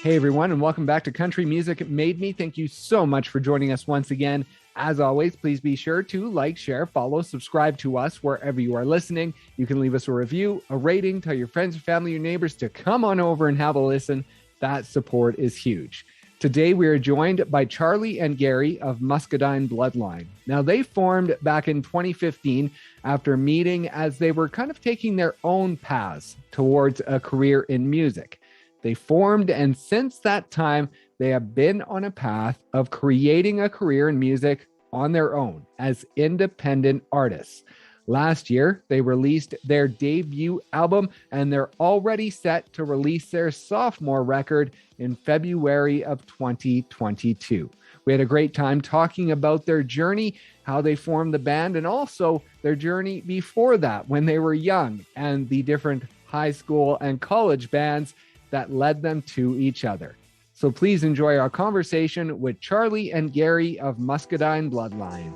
Hey everyone, and welcome back to Country Music Made Me. Thank you so much for joining us once again. As always, please be sure to like, share, follow, subscribe to us wherever you are listening. You can leave us a review, a rating, tell your friends, your family, your neighbors to come on over and have a listen. That support is huge. Today, we are joined by Charlie and Gary of Muscadine Bloodline. Now, they formed back in 2015 after meeting as they were kind of taking their own paths towards a career in music. They formed, and since that time, they have been on a path of creating a career in music on their own as independent artists. Last year, they released their debut album, and they're already set to release their sophomore record in February of 2022. We had a great time talking about their journey, how they formed the band, and also their journey before that when they were young and the different high school and college bands that led them to each other. So please enjoy our conversation with Charlie and Gary of Muscadine Bloodline.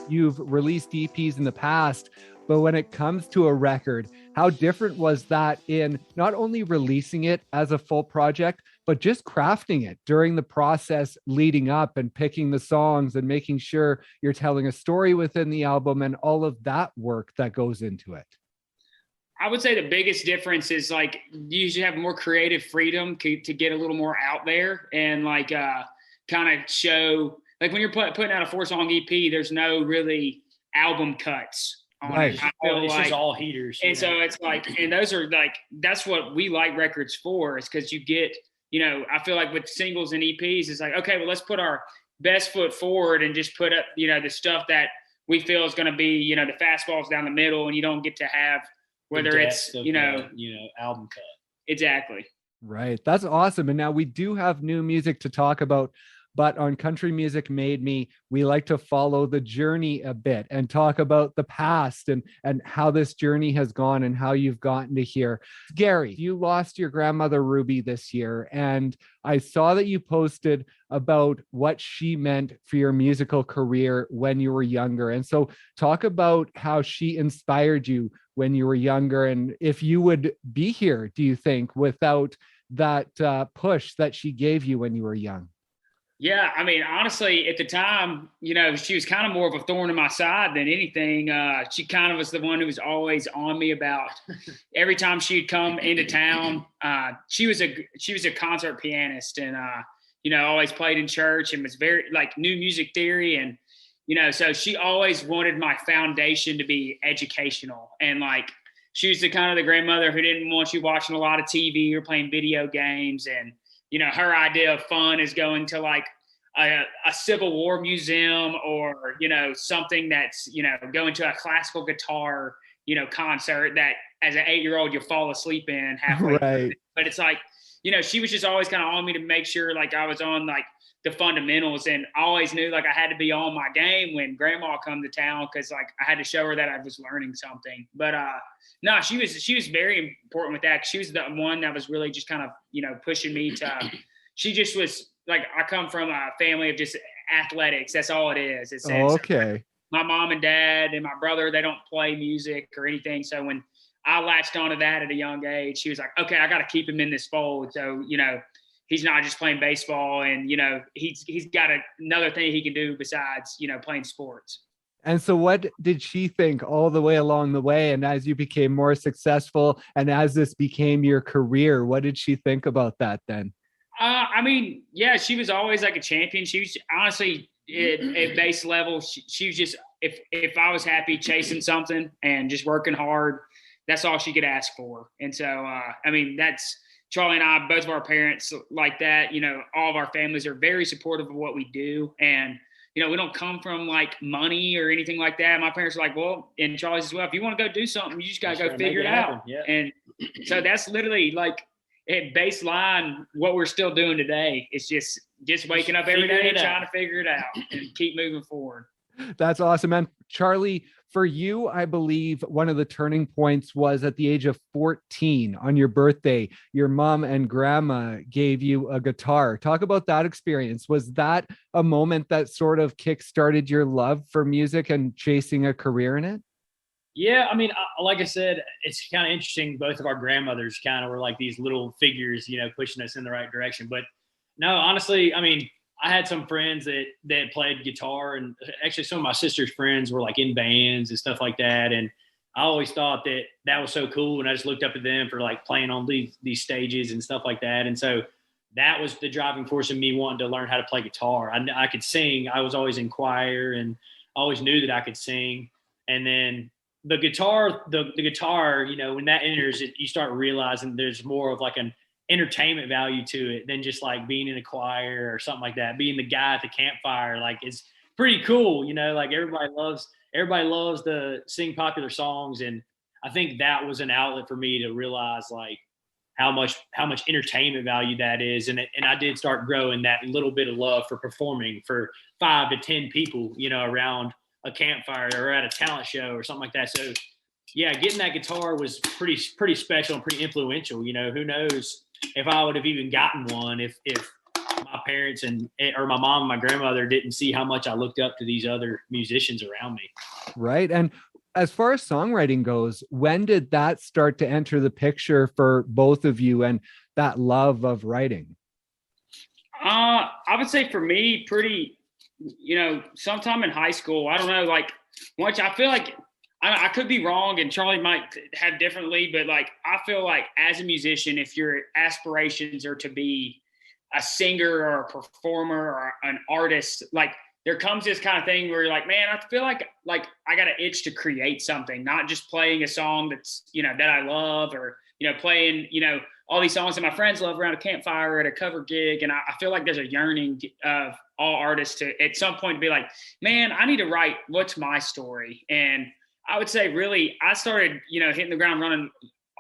You've released EPs in the past, but when it comes to a record, how different was that in not only releasing it as a full project, but just crafting it during the process leading up and picking the songs and making sure you're telling a story within the album and all of that work that goes into it? I would say the biggest difference is like you usually have more creative freedom to get a little more out there and like kind of show, like when you're putting out a 4-song EP, there's no really album cuts on right. it. I feel it's like, just all heaters. and so it's like, and those are like, that's what we like records for, is because you get, you know, I feel like with singles and EPs, it's like, okay, well, let's put our best foot forward and just put up, you know, the stuff that we feel is going to be, you know, the fastballs down the middle, and you don't get to have whether it's, you know, album cut. Exactly. Right. That's awesome. And now we do have new music to talk about, but on Country Music Made Me, we like to follow the journey a bit and talk about the past and how this journey has gone and how you've gotten to here. Gary, you lost your grandmother Ruby this year, and I saw that you posted about what she meant for your musical career when you were younger. And so talk about how she inspired you when you were younger, and if you would be here, do you think, without that push that she gave you when you were young? Yeah, I mean, honestly, at the time, you know, she was kind of more of a thorn in my side than anything. She kind of was the one who was always on me about every time she'd come into town. She was a concert pianist, and you know, always played in church and was very like new music theory, and you know, so she always wanted my foundation to be educational, and like she was the kind of the grandmother who didn't want you watching a lot of TV or playing video games, and you know, her idea of fun is going to like a Civil War museum, or, you know, something that's, you know, going to a classical guitar, you know, concert that as an 8-year-old you'll fall asleep in halfway. Right. But it's like, you know, she was just always kind of on me to make sure like I was on like the fundamentals, and I always knew like I had to be on my game when grandma come to town, because like I had to show her that I was learning something. But no, she was very important with that. She was the one that was really just kind of, you know, pushing me to, she just was like, I come from a family of just athletics. That's all it is. It's okay. My mom and dad and my brother, they don't play music or anything. So when I latched onto that at a young age, she was like, okay, I got to keep him in this fold. So, you know, he's not just playing baseball, and, you know, he's got another thing he can do besides, you know, playing sports. And so what did she think all the way along the way? And as you became more successful and as this became your career, what did she think about that then? I mean, yeah, she was always like a champion. She was honestly at base level. She was just, if I was happy chasing something and just working hard, that's all she could ask for. And so, I mean, that's Charlie and I, both of our parents like that. You know, all of our families are very supportive of what we do. And, you know, we don't come from like money or anything like that. My parents are like, well, and Charlie's as well, if you want to go do something, you just got to go figure it out. Yeah. And so that's literally like at baseline what we're still doing today. It's just waking up every day and trying to figure it out and keep moving forward. That's awesome. And Charlie, for you, I believe one of the turning points was at the age of 14 on your birthday. Your mom and grandma gave you a guitar. Talk about that experience. Was that a moment that sort of kickstarted your love for music and chasing a career in it? Yeah, I mean, like I said, it's kind of interesting. Both of our grandmothers kind of were like these little figures, pushing us in the right direction. But no, honestly, I mean, I had some friends that played guitar, and actually some of my sister's friends were like in bands and stuff like that. And I always thought that was so cool, and I just looked up at them for like playing on these stages and stuff like that. And so that was the driving force of me wanting to learn how to play guitar. I could sing. I was always in choir, and always knew that I could sing. And then the guitar, when that enters it, you start realizing there's more of like an entertainment value to it than just like being in a choir or something like that. Being the guy at the campfire, like, it's pretty cool, like everybody loves to sing popular songs. And I think that was an outlet for me to realize like how much entertainment value that is. And I did start growing that little bit of love for performing for 5 to 10 people, around a campfire or at a talent show or something like that. So yeah, getting that guitar was pretty special and pretty influential. Who knows if I would have even gotten one if my parents or my mom and my grandmother didn't see how much I looked up to these other musicians around me. Right. And as far as songwriting goes, when did that start to enter the picture for both of you and that love of writing? I would say for me, pretty, sometime in high school. I don't know, like, once I feel like I could be wrong, and Charlie might have differently, but like, I feel like as a musician, if your aspirations are to be a singer or a performer or an artist, like, there comes this kind of thing where you're like, man, I feel like I got an itch to create something, not just playing a song that's, that I love, or, playing, all these songs that my friends love around a campfire or at a cover gig. And I feel like there's a yearning of all artists to, at some point, be like, man, I need to write, what's my story? And I would say really, I started, hitting the ground running,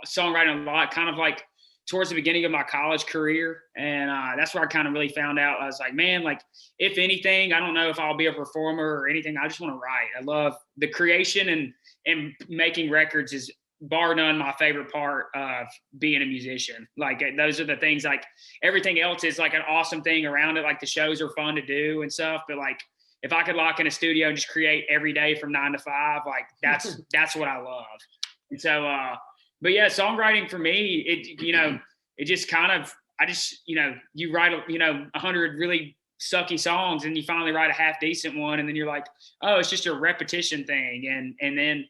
songwriting a lot, kind of like towards the beginning of my college career. And that's where I kind of really found out. I was like, man, like, if anything, I don't know if I'll be a performer or anything. I just want to write. I love the creation, and making records is bar none my favorite part of being a musician. Like, those are the things, like, everything else is like an awesome thing around it. Like, the shows are fun to do and stuff, but like, if I could lock in a studio and just create every day from 9 to 5, like, that's what I love. And so, but yeah, songwriting for me, it just kind of, you write, 100 really sucky songs, and you finally write a half decent one. And then you're like, oh, it's just a repetition thing. And then,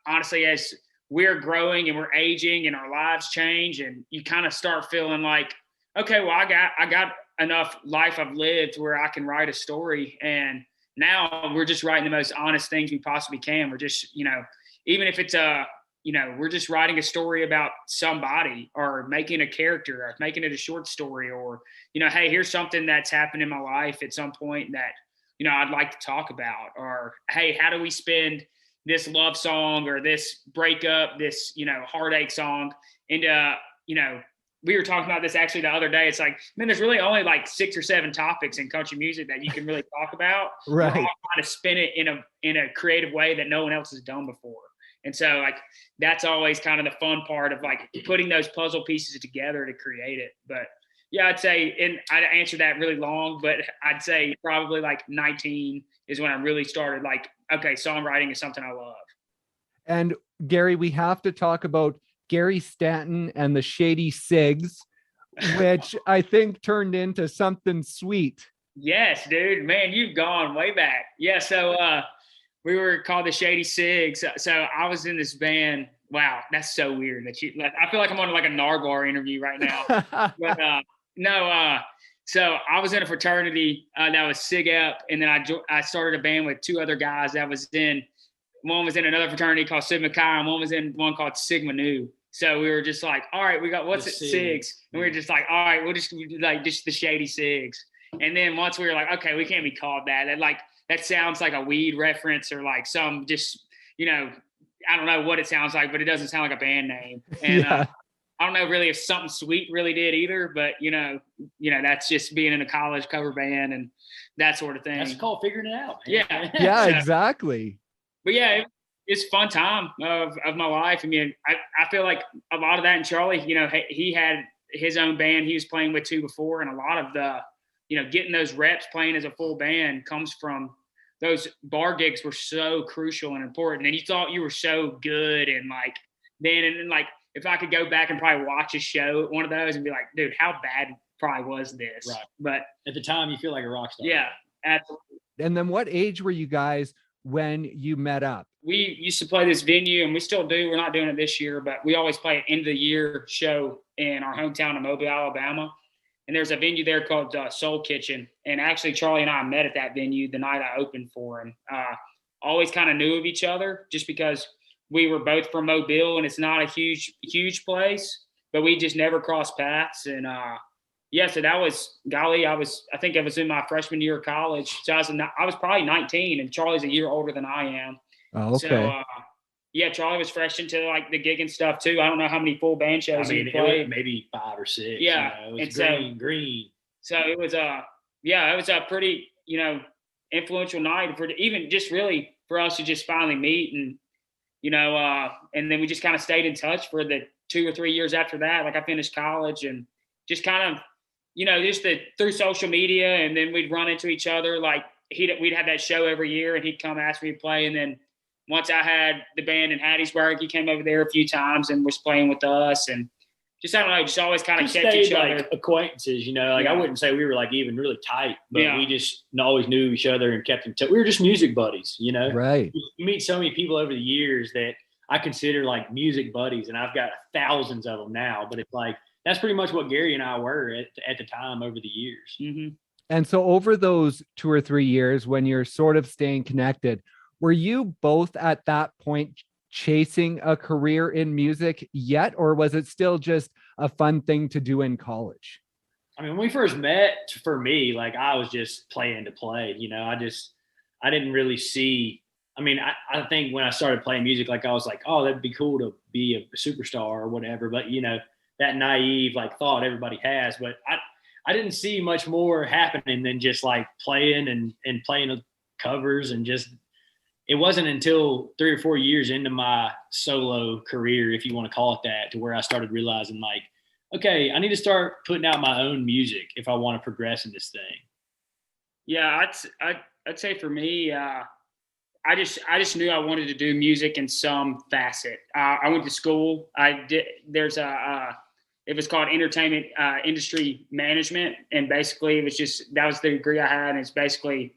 honestly, as we're growing and we're aging and our lives change, and you kind of start feeling like, okay, well, I got enough life I've lived where I can write a story. And now we're just writing the most honest things we possibly can. We're just, even if it's we're just writing a story about somebody, or making a character, or making it a short story, or, hey, here's something that's happened in my life at some point that, I'd like to talk about, or, hey, how do we spend this love song or this breakup, this, heartache song into, we were talking about this actually the other day. It's like, man, there's really only like 6 or 7 topics in country music that you can really talk about. Right. We're all trying to spin it in a creative way that no one else has done before. And so, like, that's always kind of the fun part of like putting those puzzle pieces together to create it. But yeah, I'd say, and I answered that really long, but I'd say probably like 19 is when I really started like, okay, songwriting is something I love. And Gary, we have to talk about Gary Stanton and the Shadycigs, which I think turned into something sweet. Yes, dude, man, you've gone way back. Yeah. So, we were called the Shadycigs. So I was in this band. Wow, that's so weird that I feel like I'm on like a Nardwuar interview right now. But no, so I was in a fraternity that was Sig Ep, and then I started a band with 2 other guys that was in. One was in another fraternity called Sigma Chi, and one was in one called Sigma Nu. So we were just like, all right, we got what's it, Sigs, and we were just like, all right, we'll just like just the Shadycigs. And then once we were like, okay, we can't be called that. That sounds like a weed reference, or like some just, I don't know what it sounds like, but it doesn't sound like a band name. And Yeah. I don't know really if Something Sweet really did either, but that's just being in a college cover band and that sort of thing. That's called figuring it out. Man. Yeah. Yeah, So, exactly. but yeah, it's a fun time of my life. I mean, I feel like a lot of that, and Charlie, he had his own band he was playing with too before. And a lot of the, getting those reps playing as a full band comes from those bar gigs were so crucial and important. And you thought you were so good. And like, then like, if I could go back and probably watch a show at one of those and be like, dude, how bad probably was this? Right. But at the time you feel like a rock star. Yeah, absolutely. And then what age were you guys when you met up? We used to play this venue, and we still do. We're not doing it this year, but we always play an end of the year show in our hometown of Mobile, Alabama. And there's a venue there called Soul Kitchen. And actually, Charlie and I met at that venue the night I opened for him. Always kind of knew of each other just because we were both from Mobile, and it's not a huge place, but we just never crossed paths. And yeah, so that was, golly, I think I was in my freshman year of college. So I was probably 19, and Charlie's a year older than I am. Oh, okay. So, yeah, Charlie was fresh into like the gig and stuff too. I don't know how many full band shows he played. Maybe 5 or 6. Yeah, you know, it was green. So it was it was a pretty influential night for even just really for us to just finally meet, and and then we just kind of stayed in touch for the 2 or 3 years after that. Like I finished college and just kind of just through social media, and then we'd run into each other. Like we'd have that show every year, and he'd come ask me to play, and then once I had the band in Hattiesburg, he came over there a few times and was playing with us, and just, I don't know, just always kind of kept each other. Like acquaintances, like I wouldn't say we were like even really tight, but we just always knew each other and kept in touch. We were just music buddies, Right. You meet so many people over the years that I consider like music buddies, and I've got thousands of them now, but it's like, that's pretty much what Gary and I were at the time over the years. Mm-hmm. And so over those 2 or 3 years, when you're sort of staying connected, were you both at that point chasing a career in music yet, or was it still just a fun thing to do in college? I mean, when we first met, for me, like I was just playing to play, I didn't really see, I think when I started playing music, like I was like, oh, that'd be cool to be a superstar or whatever. But, that naive like thought everybody has, but I didn't see much more happening than just like playing and playing covers, and just, it wasn't until 3 or 4 years into my solo career, if you want to call it that, to where I started realizing like, okay, I need to start putting out my own music if I want to progress in this thing. Yeah, I'd say for me, I just knew I wanted to do music in some facet. I went to school. It was called entertainment industry management, and basically that was the degree I had. And it's basically,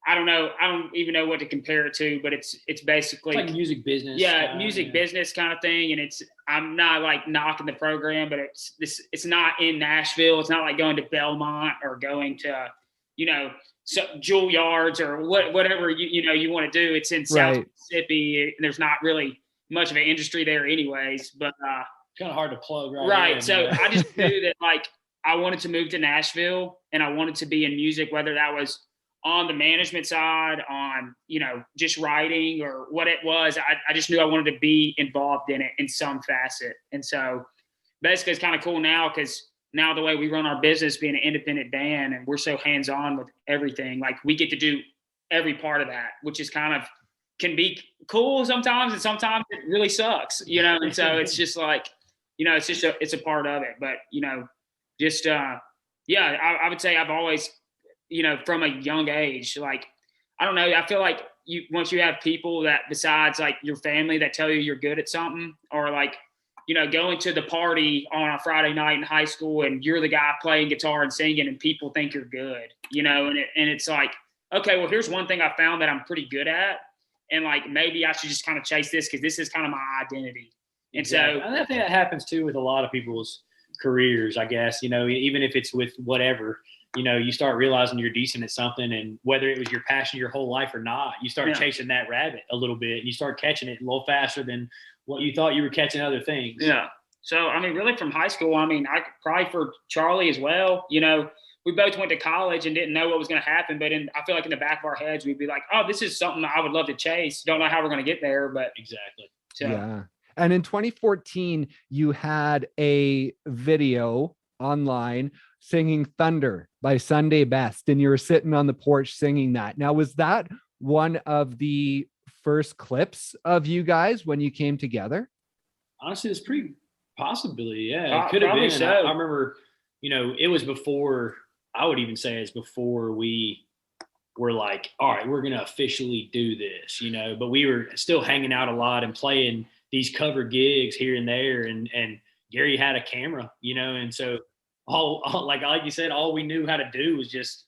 I don't even know what to compare it to, but it's basically like music business. Yeah, music business kind of thing. And I'm not like knocking the program, but it's not in Nashville. It's not like going to Belmont or going to, Jewel Yards or whatever you want to do. It's in South Mississippi, and there's not really much of an industry there anyways, but kind of hard to plug right. So I just knew that like I wanted to move to Nashville, and I wanted to be in music, whether that was on the management side, on, just writing or what it was. I just knew I wanted to be involved in it in some facet. And so basically it's kind of cool now, because now the way we run our business, being an independent band, and we're so hands-on with everything, like we get to do every part of that, which is can be cool sometimes, and sometimes it really sucks, and so it's just like, it's a part of it. But, I would say I've always, from a young age, like, I don't know, I feel like once you have people that besides like your family that tell you you're good at something, or like, going to the party on a Friday night in high school and you're the guy playing guitar and singing and people think you're good, and it's like, okay, well, here's one thing I found that I'm pretty good at. And like, maybe I should just kind of chase this, because this is kind of my identity. And exactly. So I think that happens too with a lot of people's careers, I guess, even if it's with whatever, you start realizing you're decent at something, and whether it was your passion your whole life or not, you start chasing that rabbit a little bit, and you start catching it a little faster than what you thought you were catching other things. Yeah. So, really from high school, I probably for Charlie as well, we both went to college and didn't know what was going to happen. But I feel like in the back of our heads, we'd be like, oh, this is something I would love to chase. Don't know how we're going to get there, but exactly. So. Yeah. And in 2014, you had a video online singing Thunder by Sunday Best, and you were sitting on the porch singing that. Now, was that one of the first clips of you guys when you came together? Honestly, it's pretty possibly. Yeah, it could have been. So. I remember, it was before, I would even say it's before we were like, all right, we're going to officially do this, you know, but we were still hanging out a lot and playing these cover gigs here and there. And Gary had a camera, you know, and so all like you said, all we knew how to do was just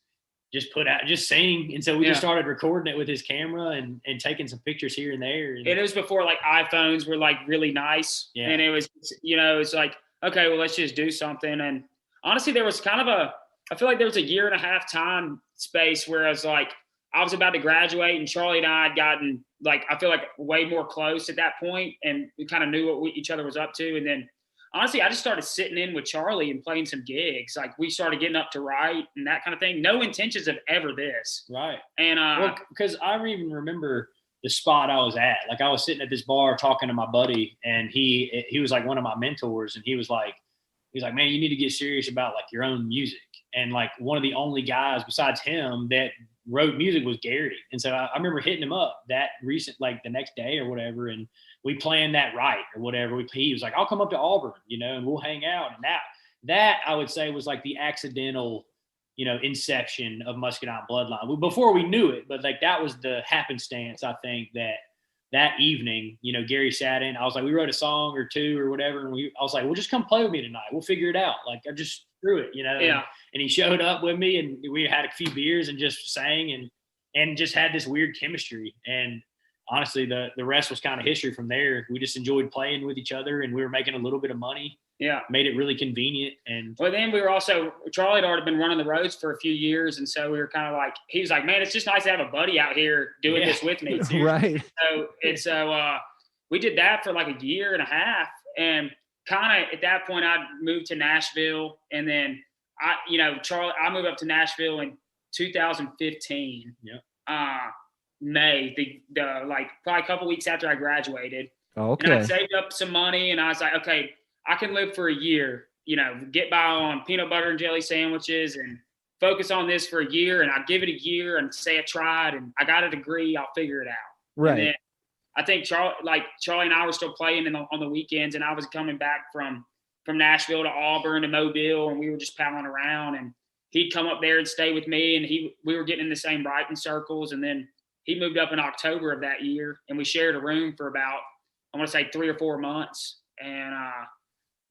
sing. And so we just started recording it with his camera and taking some pictures here and there. And it was before like iPhones were like really nice. Yeah. And it was, you know, it's like, okay, well, let's just do something. And honestly, there was kind of I feel like there was a 1.5 time space where I was about to graduate, and Charlie and I had gotten like, I feel like way more close at that point, and we kind of knew what each other was up to. And then honestly, I just started sitting in with Charlie and playing some gigs. Like we started getting up to write and that kind of thing. No intentions of ever this. Right. And because I even remember the spot I was at. Like I was sitting at this bar talking to my buddy, and he was like one of my mentors, and he was like, man, you need to get serious about like your own music. And like one of the only guys besides him that wrote music was Gary. And so I remember hitting him up like the next day or whatever. And we planned that right or whatever. He was like, I'll come up to Auburn, you know, and we'll hang out. And that I would say was like the accidental, you know, inception of Muscadine Bloodline before we knew it. But like that was the happenstance, I think, that evening, you know, Gary sat in. I was like, we wrote a song or two or whatever. And I was like, well, just come play with me tonight. We'll figure it out. Like I just threw it, you know. Yeah. And he showed up with me, and we had a few beers and just sang and just had this weird chemistry. And honestly, the rest was kind of history from there. We just enjoyed playing with each other, and we were making a little bit of money. Yeah. Made it really convenient. And well, then we were Charlie had already been running the roads for a few years. And so we were kind of like, he was like, man, it's just nice to have a buddy out here doing this with me. Right. So we did that for like 1.5 years. And kind of at that point, I moved to Nashville. And then I moved up to Nashville in 2015. Yeah. May, like probably a couple weeks after I graduated. Okay. And I saved up some money, and I was like, okay, I can live for a year, you know, get by on peanut butter and jelly sandwiches and focus on this for a year. And I'll give it a year and say I tried and I got a degree. I'll figure it out. Right. And then I think Charlie and I were still playing on the weekends, and I was coming back from Nashville to Auburn and Mobile, and we were just palling around, and he'd come up there and stay with me, and we were getting in the same writing circles. And then he moved up in October of that year, and we shared a room for about, I want to say 3 or 4 months. And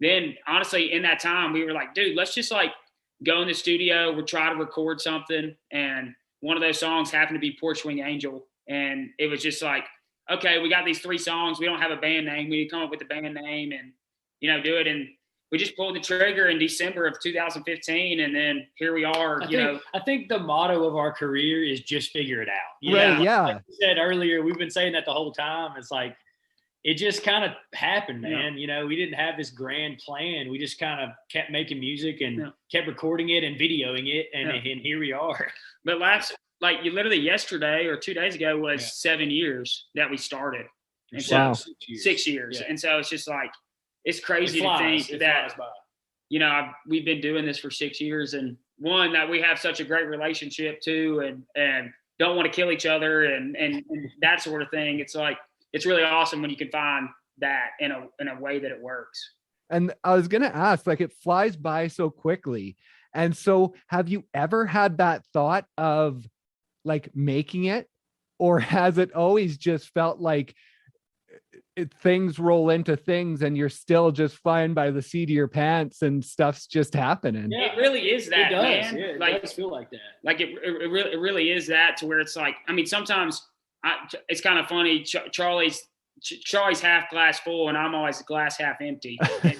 then honestly, in that time, we were like, dude, let's just like go in the studio. We'll try to record something. And one of those songs happened to be Porch Swing Angel. And it was just like, okay, we got these 3 songs. We don't have a band name. We need to come up with a band name and, you know, do it. And we just pulled the trigger in December of 2015. And then here we are, I think the motto of our career is just figure it out. Right. Yeah. Like you said earlier, we've been saying that the whole time. It's like, it just kind of happened, man. Yeah. You know, we didn't have this grand plan. We just kind of kept making music and kept recording it and videoing it. And here we are. But literally yesterday or 2 days ago was 7 years that we started. And wow. So 6 years. Yeah. And so it's just like, it's crazy to think that, you know, we've been doing this for 6 years, and one, that we have such a great relationship too, and don't want to kill each other and that sort of thing. It's like, it's really awesome when you can find that in a way that it works. And I was going to ask, like, it flies by so quickly. And so have you ever had that thought of like making it, or has it always just felt like things roll into things and you're still just flying by the seat of your pants and stuff's just happening? Yeah, it really is that, it does, man. Yeah, it like, does feel like that. Like it really is that, to where it's like, I mean, sometimes it's kind of funny. Charlie's half glass full, and I'm always glass half empty. And,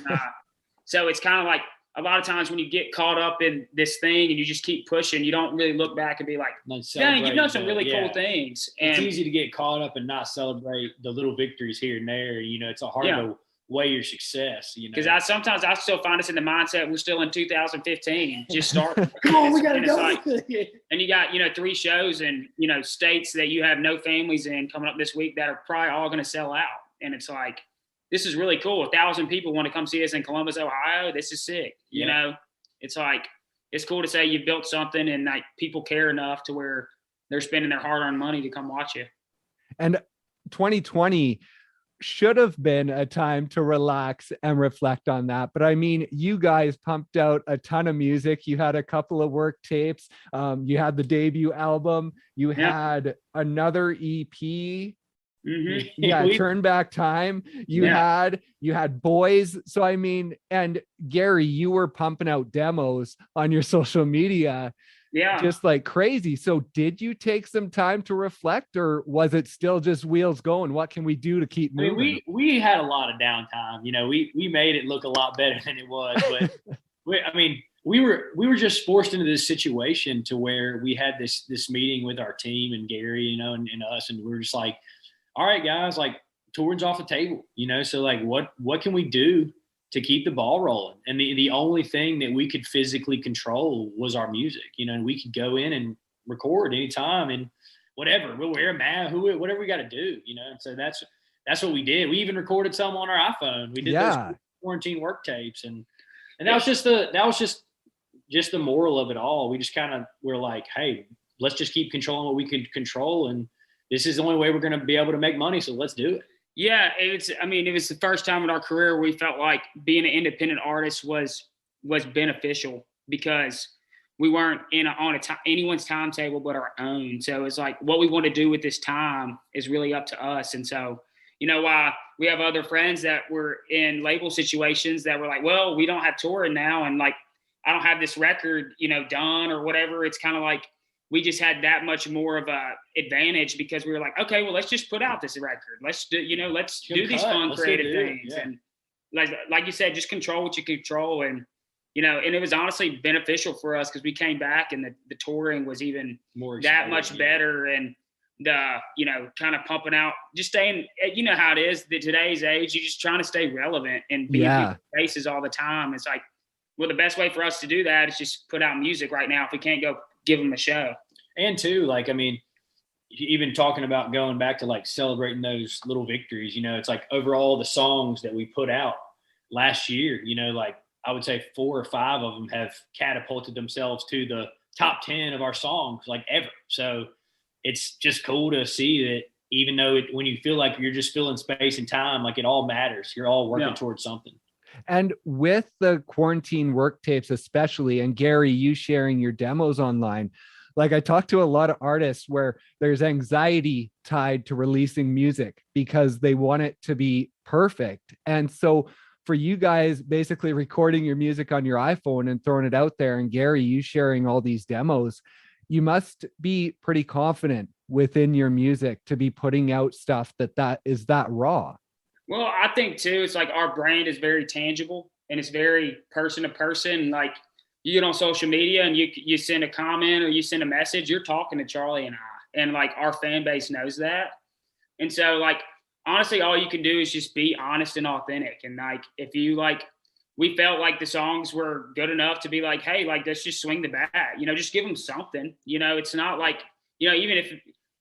so it's kind of like a lot of times when you get caught up in this thing and you just keep pushing, you don't really look back and be like, dang, you've done some really cool things. And it's easy to get caught up and not celebrate the little victories here and there. You know, it's a hard to weigh your success, you know. Because sometimes I still find us in the mindset we're still in 2015, just starting. Come on, we gotta go. Like, and you got, you know, 3 shows in, you know, states that you have no families in coming up this week that are probably all going to sell out. And it's like, this is really cool. 1,000 people want to come see us in Columbus, Ohio. This is sick. You know, it's like, it's cool to say you built something and like people care enough to where they're spending their hard-earned money to come watch you. And 2020, should have been a time to relax and reflect on that. But I mean, you guys pumped out a ton of music. You had a couple of work tapes. You had the debut album. You had another EP. Mm-hmm. Yeah, Turn Back Time. You had Boys. So I mean, and Gary, you were pumping out demos on your social media. Yeah. Just like crazy. So did you take some time to reflect, or was it still just wheels going? What can we do to keep moving? I mean, we had a lot of downtime. You know, we made it look a lot better than it was. But we were just forced into this situation to where we had this meeting with our team and Gary, you know, and us, and we were just like, all right, guys, like touring's off the table, you know. So like what can we do to keep the ball rolling? And the only thing that we could physically control was our music, you know, and we could go in and record anytime and whatever. We'll wear a mask, whatever we got to do, you know. And so that's what we did. We even recorded some on our iPhone. We did those quarantine work tapes, and that was just the moral of it all. We just kind of were like, hey, let's just keep controlling what we can control, and this is the only way we're going to be able to make money. So let's do it. Yeah, it was the first time in our career where we felt like being an independent artist was beneficial, because we weren't on anyone's timetable but our own. So it's like, what we want to do with this time is really up to us. And so, you know, we have other friends that were in label situations that were like, well, we don't have touring now, and like, I don't have this record, you know, done or whatever. It's kind of like, we just had that much more of a advantage because we were like, okay, well, let's just put out this record. Let's do these fun, creative things. Yeah. And like you said, just control what you control. And, you know, and it was honestly beneficial for us because we came back and the touring was even more exciting, that much better. And the, you know, kind of pumping out, just staying, you know how it is, today's age, you're just trying to stay relevant and be in people's faces all the time. It's like, well, the best way for us to do that is just put out music right now if we can't go give them a show. And too, like, I mean, even talking about going back to like celebrating those little victories, you know, it's like overall the songs that we put out last year, you know, like I would say 4 or 5 of them have catapulted themselves to the top 10 of our songs like ever. So it's just cool to see that even though when you feel like you're just filling space and time, like it all matters. You're all working towards something. And with the quarantine work tapes, especially, and Gary, you sharing your demos online, like I talked to a lot of artists where there's anxiety tied to releasing music because they want it to be perfect. And so for you guys basically recording your music on your iPhone and throwing it out there, and Gary, you sharing all these demos, you must be pretty confident within your music to be putting out stuff that is that raw. Well, I think too, it's like our brand is very tangible and it's very person to person. Like you get on social media and you send a comment or you send a message, you're talking to Charlie and I, and like our fan base knows that. And so like, honestly, all you can do is just be honest and authentic. And like, if you like, we felt like the songs were good enough to be like, hey, like, let's just swing the bat, you know, just give them something, you know. It's not like, you know, even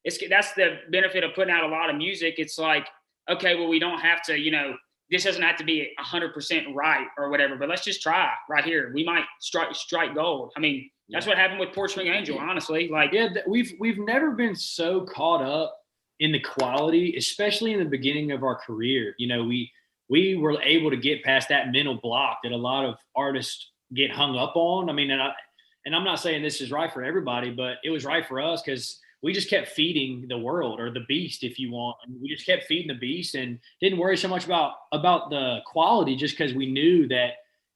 if that's the benefit of putting out a lot of music. It's like, okay, well, we don't have to, you know, this doesn't have to be 100% right or whatever, but let's just try right here. We might strike gold. I mean, that's what happened with Porch Swing Angel, honestly. Like, yeah, we've never been so caught up in the quality, especially in the beginning of our career. You know, we were able to get past that mental block that a lot of artists get hung up on. I mean, and I'm not saying this is right for everybody, but it was right for us because we just kept feeding the world, or the beast, if you want. And we just kept feeding the beast and didn't worry so much about the quality, just because we knew that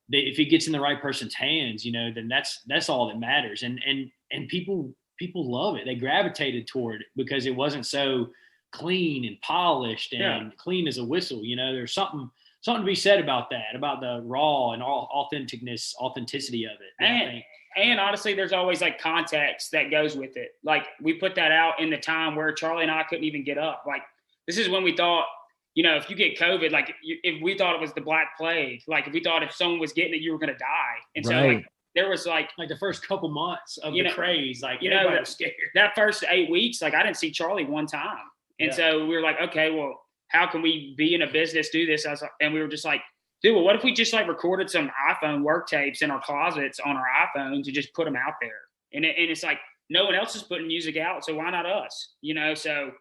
if it gets in the right person's hands, you know, then that's all that matters. And people love it. They gravitated toward it because it wasn't so clean and polished and clean as a whistle. You know, there's something to be said about that, about the raw and all authenticity of it. And honestly, there's always like context that goes with it. Like we put that out in the time where Charlie and I couldn't even get up. Like this is when we thought, you know, if you get COVID, like if we thought it was the Black Plague, like if we thought if someone was getting it, you were going to die. And so like there was like the first couple months of the craze, like you know, was scared. That first 8 weeks, like I didn't see Charlie one time. And so we were like, okay, well, how can we be in a business, do this? And we were just like, dude, well, what if we just like recorded some iPhone work tapes in our closets on our iPhones and just put them out there? And it's like, no one else is putting music out, so why not us? You know, so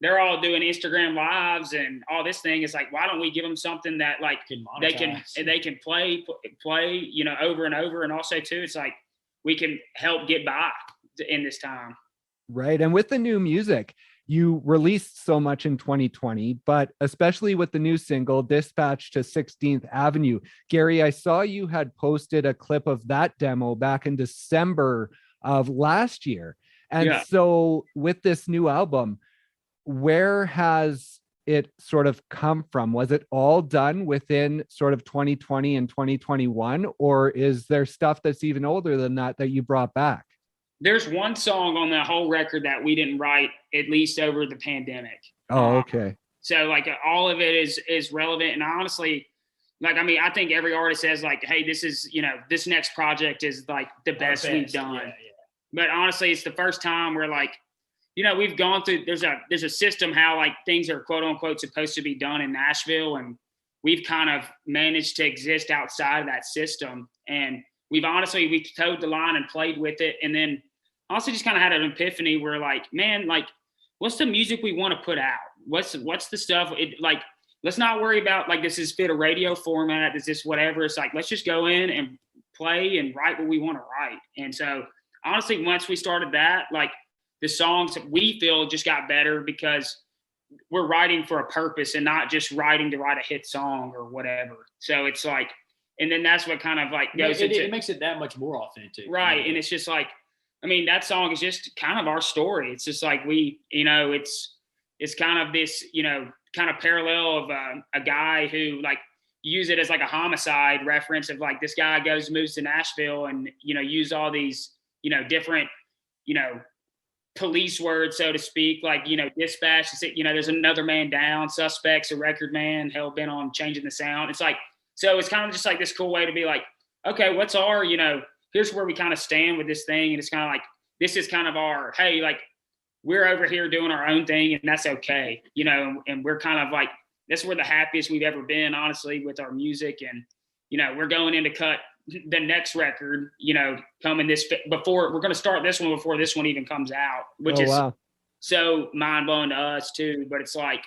they're all doing Instagram lives and all this thing. It's like, why don't we give them something that like they can play, you know, over and over. And also too, it's like we can help get by in this time. Right. And with the new music, you released so much in 2020, but especially with the new single, Dispatch to 16th Avenue. Gary, I saw you had posted a clip of that demo back in December of last year. And so with this new album, where has it sort of come from? Was it all done within sort of 2020 and 2021? Or is there stuff that's even older than that you brought back? There's one song on the whole record that we didn't write, at least over the pandemic. Oh, okay. So like all of it is relevant. And honestly, like, I mean, I think every artist says like, hey, this is, you know, this next project is like the best we've done. Yeah. But honestly, it's the first time where like, you know, we've gone through, there's a system how like things are quote unquote supposed to be done in Nashville. And we've kind of managed to exist outside of that system. And we towed the line and played with it. And then also just kind of had an epiphany where like, man, like, what's the music we want to put out? What's the stuff? Like, let's not worry about like, this is fit a radio format. Is this whatever? It's like, let's just go in and play and write what we want to write. And so honestly, once we started that, like the songs we feel just got better because we're writing for a purpose and not just writing to write a hit song or whatever. So it's like, and then that's what kind of like goes into it makes it that much more authentic. Right. And it's just like, I mean, that song is just kind of our story. It's just like we, you know, it's kind of this, you know, kind of parallel of a guy who like use it as like a homicide reference of like this guy moves to Nashville and, you know, use all these, you know, different, you know, police words, so to speak, like, you know, dispatch, you know, there's another man down, suspects, a record man, hell bent on changing the sound. It's like, so it's kind of just like this cool way to be like, okay, what's our, you know, here's where we kind of stand with this thing. And it's kind of like, this is kind of our, hey, like we're over here doing our own thing and that's okay. You know, and we're kind of like, this is where the happiest we've ever been, honestly, with our music. And, you know, we're going in to cut the next record, you know, coming we're going to start this one before this one even comes out, which is so mind blowing to us too. But it's like,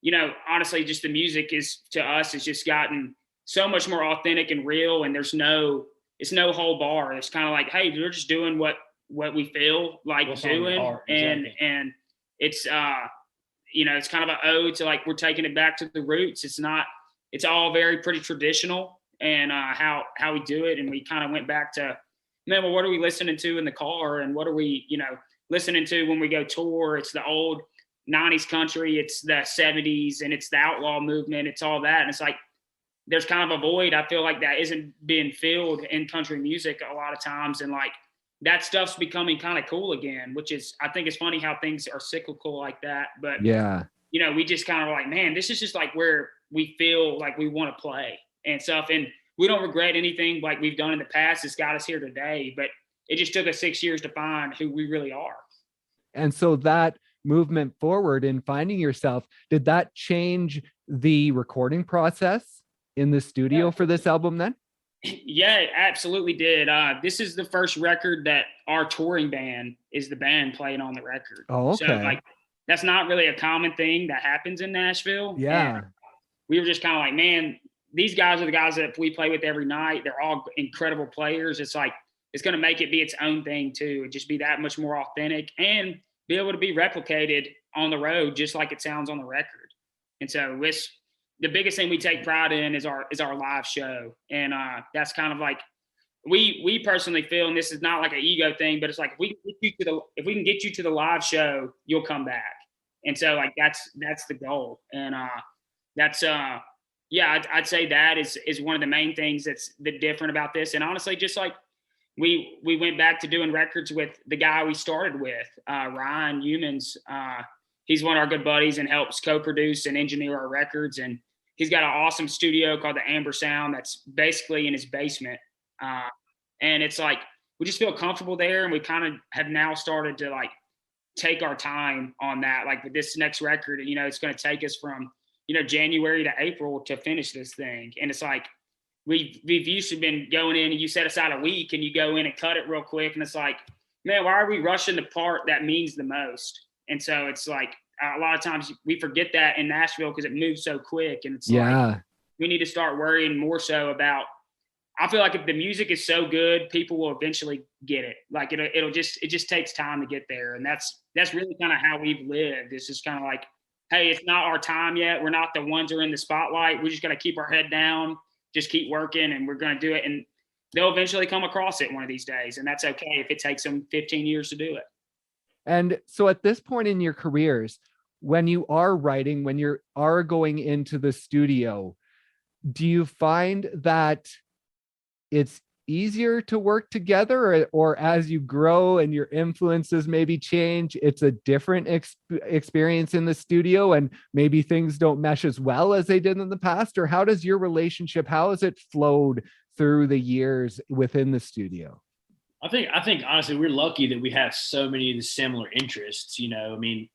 you know, honestly, just the music is to us has just gotten so much more authentic and real. And it's no whole bar. It's kind of like, hey, we're just doing what we feel like doing. And it's, you know, it's kind of an ode to like, we're taking it back to the roots. It's all very pretty traditional and how we do it. And we kind of went back to, man, well, what are we listening to in the car? And what are we, you know, listening to when we go tour? It's the old 90s country. It's the 70s and it's the outlaw movement. It's all that. And it's like, there's kind of a void, I feel like, that isn't being filled in country music a lot of times. And like that stuff's becoming kind of cool again, which is, I think it's funny how things are cyclical like that. But yeah, you know, we just kind of like, man, this is just like where we feel like we want to play and stuff. And we don't regret anything like we've done in the past. It's got us here today, but it just took us 6 years to find who we really are. And so that movement forward in finding yourself, did that change the recording process in the studio for this album then? Yeah, it absolutely did. This is the first record that our touring band is the band playing on the record. Oh, okay. So like, that's not really a common thing that happens in Nashville. Yeah. And we were just kind of like, man, these guys are the guys that we play with every night. They're all incredible players. It's like, it's going to make it be its own thing too. It just be that much more authentic and be able to be replicated on the road, just like it sounds on the record. And so the biggest thing we take pride in is our live show. And that's kind of like, we personally feel, and this is not like an ego thing, but it's like, if we can get you to the live show, you'll come back. And so like, that's the goal. And that's, yeah, I'd say that is one of the main things that's different about this. And honestly, just like we went back to doing records with the guy we started with, Ryan Humans. He's one of our good buddies and helps co-produce and engineer our records. And he's got an awesome studio called the Amber Sound that's basically in his basement. And it's like, we just feel comfortable there. And we kind of have now started to like take our time on that. Like with this next record, you know, it's going to take us from, you know, January to April to finish this thing. And it's like, we've used to been going in and you set aside a week and you go in and cut it real quick. And it's like, man, why are we rushing the part that means the most? And so it's like, a lot of times we forget that in Nashville because it moves so quick. And it's like, we need to start worrying more so about, I feel like if the music is so good, people will eventually get it. Like it just takes time to get there. And that's really kind of how we've lived. It's just kind of like, hey, it's not our time yet. We're not the ones who are in the spotlight. We just got to keep our head down, just keep working, and we're going to do it. And they'll eventually come across it one of these days. And that's okay if it takes them 15 years to do it. And so at this point in your careers, when you are writing, when you are going into the studio, do you find that it's easier to work together, or as you grow and your influences maybe change, it's a different experience in the studio and maybe things don't mesh as well as they did in the past? Or how does your relationship, how has it flowed through the years within the studio? I think honestly, we're lucky that we have so many of the similar interests. You know, I mean,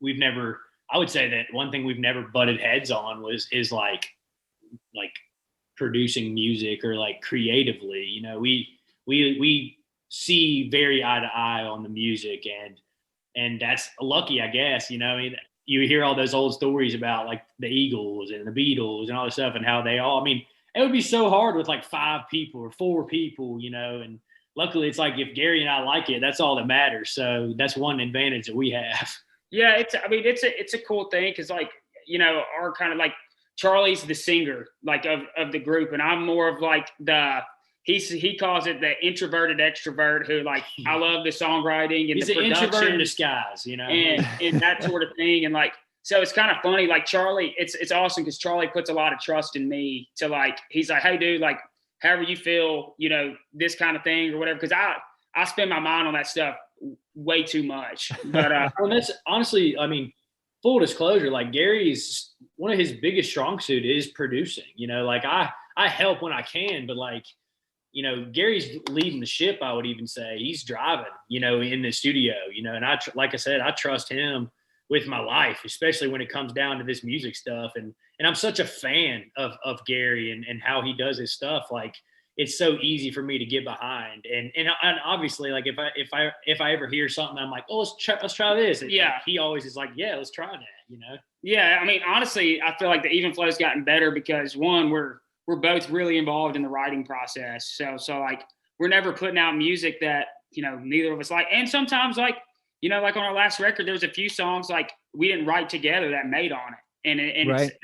I would say that one thing we've never butted heads on is like producing music or like creatively. You know, we see very eye to eye on the music, and that's lucky, I guess. You know, I mean, you hear all those old stories about like the Eagles and the Beatles and all this stuff, and how they all, I mean, it would be so hard with like 5 people or 4 people, you know, and luckily it's like if Gary and I like it, that's all that matters. So that's one advantage that we have. Yeah, it's a cool thing because, like, you know, our kind of like Charlie's the singer like of the group, and I'm more of like he calls it the introverted extrovert who, like, I love the songwriting and he's the production. He's an introvert in disguise, you know, and that sort of thing. And like, so it's kind of funny. Like Charlie, it's awesome because Charlie puts a lot of trust in me to, like, he's like, hey dude, like, however you feel, you know, this kind of thing or whatever. Cause I spend my mind on that stuff way too much. But well, that's honestly, I mean, full disclosure, like Gary's one of his biggest strong suit is producing, you know, like I help when I can, but like, you know, Gary's leading the ship. I would even say he's driving, you know, in the studio, you know, and like I said, I trust him with my life, especially when it comes down to this music stuff. And I'm such a fan of Gary and how he does his stuff. Like, it's so easy for me to get behind. And obviously, like, if I ever hear something, I'm like, oh, let's try this. And yeah, he always is like, yeah, let's try that, you know? Yeah. I mean, honestly, I feel like the even flow's gotten better because, one, we're both really involved in the writing process. So like, we're never putting out music that, you know, neither of us like. And sometimes, like, you know, like on our last record, there was a few songs like we didn't write together that made on it. And right. It's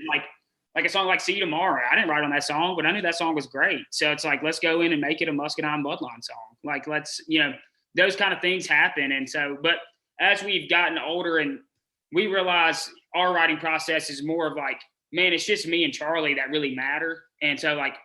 like a song like See You Tomorrow. I didn't write on that song, but I knew that song was great. So it's like, let's go in and make it a Muscadine Bloodline song. Like, let's, you know, those kind of things happen. And so, but as we've gotten older and we realize our writing process is more of like, man, it's just me and Charlie that really matter. And so, like,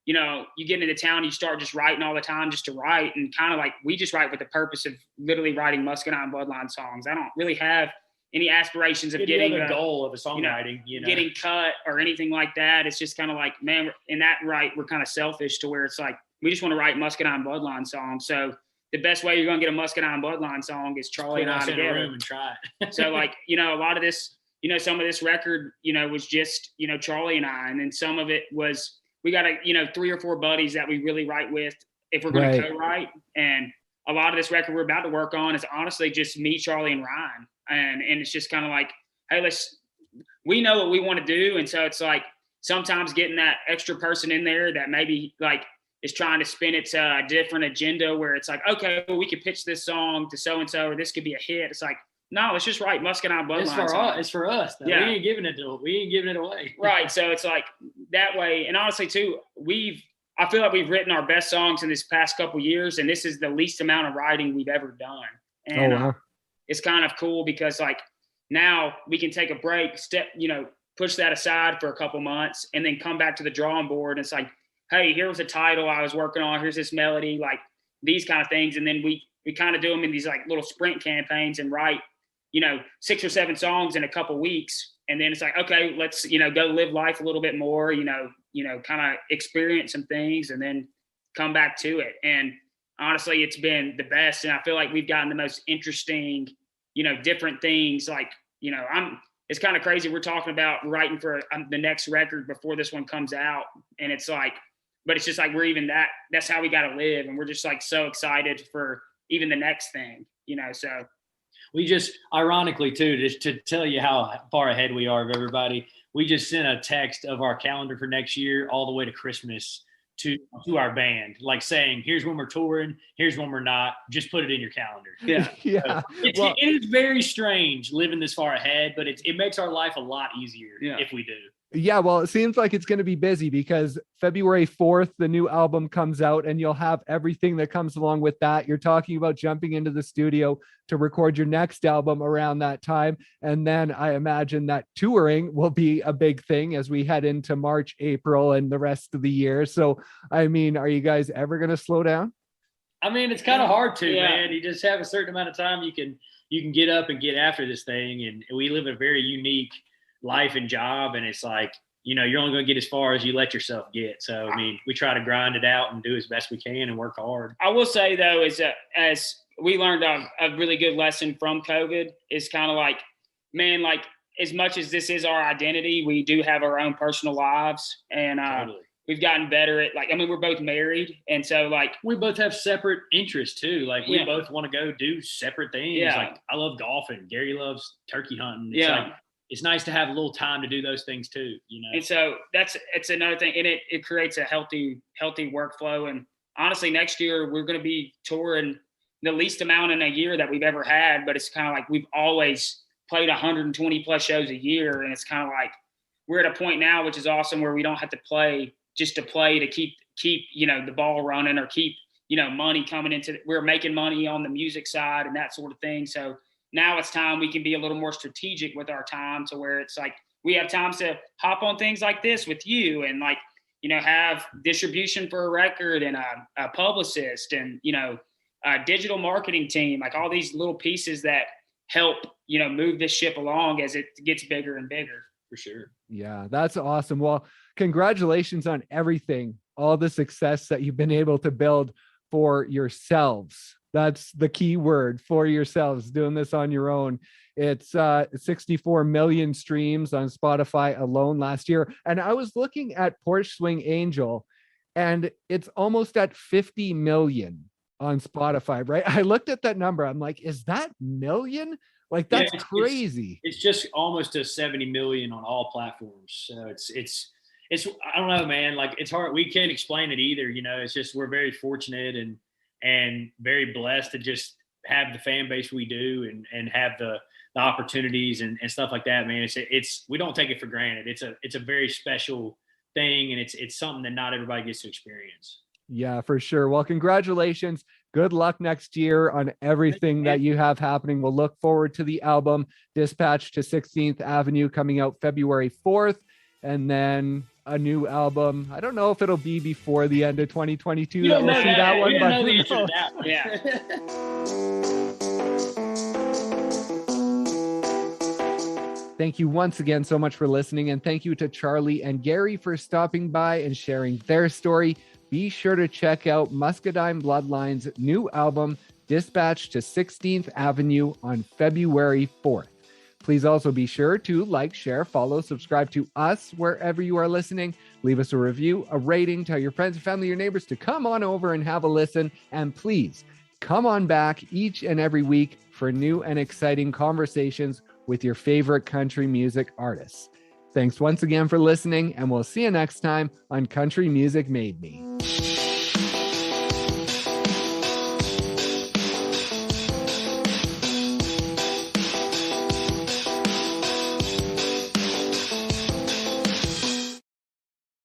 you know, you get into town, you start just writing all the time just to write, and kind of like we just write with the purpose of literally writing Muscadine Bloodline songs. I don't really have any aspirations of getting the goal of a songwriting, you know, getting cut or anything like that. It's just kind of like, man, in that we're kind of selfish to where it's like we just want to write Muscadine Bloodline songs. So the best way you're going to get a Muscadine Bloodline song is Charlie and I together. In a room and try it. So, like, you know, a lot of this, you know, some of this record, you know, was just, you know, Charlie and I, and then some of it was, we got 3 or 4 buddies that we really write with if we're going to co-write. And a lot of this record we're about to work on is honestly just me, Charlie, and Ryan. And it's just kind of like, hey, we know what we want to do. And so it's like sometimes getting that extra person in there that maybe like is trying to spin it to a different agenda where it's like, okay, well, we could pitch this song to so-and-so, or this could be a hit. It's like, no, let's just write Muscadine Bloodline. It's for us. Yeah. We ain't giving it away. Right. So it's like that way. And honestly too, I feel like we've written our best songs in this past couple years, and this is the least amount of writing we've ever done. And it's kind of cool because like now we can take a break, push that aside for a couple months and then come back to the drawing board. And it's like, hey, here was a title I was working on. Here's this melody, like these kind of things. And then we kind of do them in these like little sprint campaigns and write, 6 or 7 songs in a couple weeks. And then it's like, okay, let's, go live life a little bit more, kind of experience some things and then come back to it. And honestly, it's been the best. And I feel like we've gotten the most interesting, different things. Like, it's kind of crazy. We're talking about writing for the next record before this one comes out. And it's like, but it's just like, that's how we got to live. And we're just like so excited for even the next thing, so. We just, ironically too, just to tell you how far ahead we are of everybody, we just sent a text of our calendar for next year all the way to Christmas to our band, like saying, here's when we're touring, here's when we're not, just put it in your calendar. Yeah. Yeah. So it is very strange living this far ahead, but it makes our life a lot easier if we do. Yeah, well, it seems like it's going to be busy because February 4th, the new album comes out and you'll have everything that comes along with that. You're talking about jumping into the studio to record your next album around that time. And then I imagine that touring will be a big thing as we head into March, April, and the rest of the year. So, I mean, are you guys ever going to slow down? I mean, it's kind of hard to, man. You just have a certain amount of time you can get up and get after this thing. And we live a very unique life and job, and it's like, you're only going to get as far as you let yourself get. So I mean, we try to grind it out and do as best we can and work hard. I will say though, is that as we learned a really good lesson from COVID, is kind of like, man, like as much as this is our identity, we do have our own personal lives, and Totally. We've gotten better at, like, I mean, we're both married, and so like we both have separate interests too. Like we both want to go do separate things. Yeah. Like I love golfing, Gary loves turkey hunting. It's like, it's nice to have a little time to do those things too, And so it's another thing, and it creates a healthy workflow. And honestly, next year we're going to be touring the least amount in a year that we've ever had, but it's kind of like we've always played 120 plus shows a year, and it's kind of like we're at a point now, which is awesome, where we don't have to play just to play to keep the ball running or keep money coming into. We're making money on the music side and that sort of thing. So now it's time we can be a little more strategic with our time, to where it's like we have times to hop on things like this with you, and like, have distribution for a record, and a publicist, and, a digital marketing team, like all these little pieces that help, move this ship along as it gets bigger and bigger. For sure. Yeah, that's awesome. Well, congratulations on everything, all the success that you've been able to build for yourselves. That's the key word, for yourselves, doing this on your own. It's 64 million streams on Spotify alone last year. And I was looking at Porch Swing Angel, and it's almost at 50 million on Spotify, right? I looked at that number. I'm like, is that million? Like, that's crazy. It's just almost to 70 million on all platforms. So it's I don't know, man. Like, it's hard. We can't explain it either. It's just, we're very fortunate and very blessed to just have the fan base we do, and have the opportunities and stuff like that, man. It's we don't take it for granted. It's a very special thing, and it's something that not everybody gets to experience. Yeah, for sure. Well, congratulations. Good luck next year on everything that you have happening. We'll look forward to the album Dispatch to 16th Avenue coming out February 4th, and then a new album. I don't know if it'll be before the end of 2022 that we'll see that one, but who knows? Yeah. Thank you once again so much for listening, and thank you to Charlie and Gary for stopping by and sharing their story. Be sure to check out Muscadine Bloodline's new album, Dispatch to 16th Avenue, on February 4th. Please also be sure to like, share, follow, subscribe to us wherever you are listening. Leave us a review, a rating, tell your friends, family, your neighbors to come on over and have a listen. And please come on back each and every week for new and exciting conversations with your favorite country music artists. Thanks once again for listening, and we'll see you next time on Country Music Made Me.